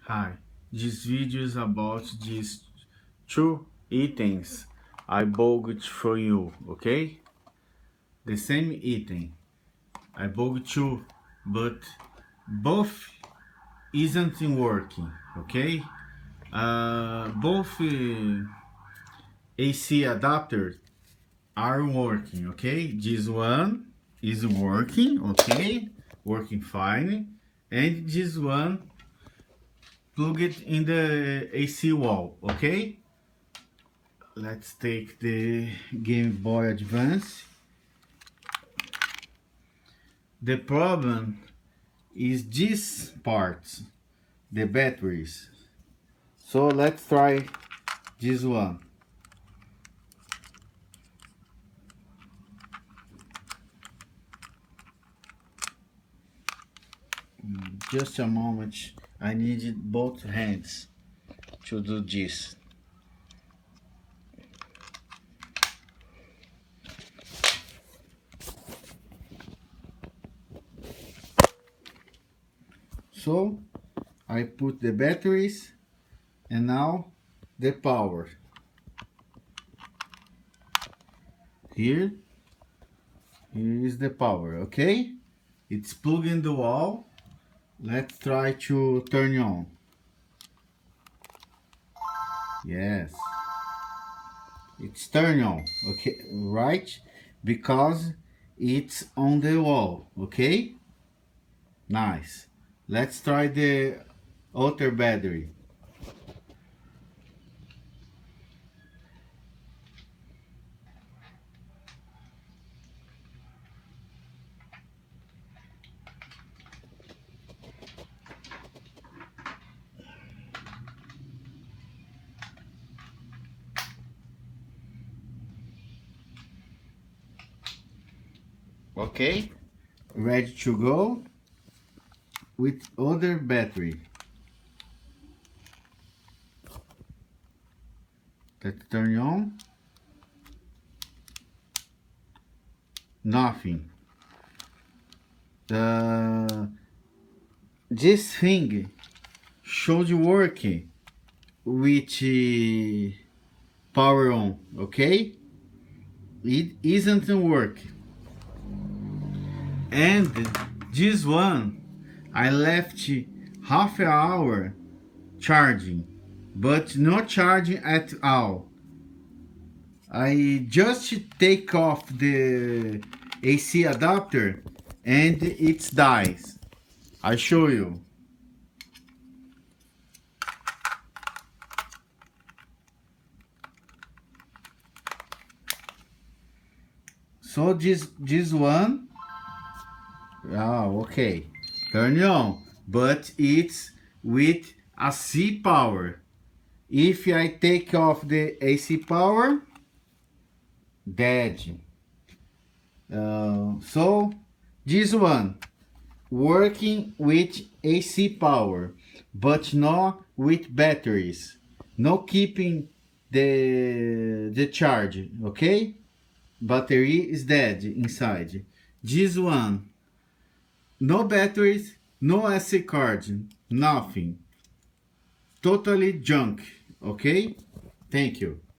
Hi, this video is about these two items I bought for you, okay? The same item. I bought two, but both isn't working, okay? Both AC adapters are working, okay? This one is working, okay? Working fine. And this one plug it in the AC wall, okay? Let's take the Game Boy Advance. The problem is these parts, the batteries. So let's try this one. Just a moment, I need both hands to do this. So I put the batteries and now the power. Here is the power, okay? It's plugged in the wall. Let's try to turn on. Yes, it's turned on, okay, right? Because it's on the wall, okay? Nice. Let's try the other battery. Okay, ready to go with other battery. Let's turn on. Nothing. This thing should work with power on, okay? It isn't working. And this one I left half an hour charging, but not charging at all. I just take off the AC adapter and it dies. I show you. So this one, okay, turn on, but it's with a C power. If I take off the AC power, dead. So this one working with AC power, but not with batteries. No keeping the charge, okay? Battery is dead inside. This one, no batteries, no SD card, nothing. Totally junk, okay? Thank you.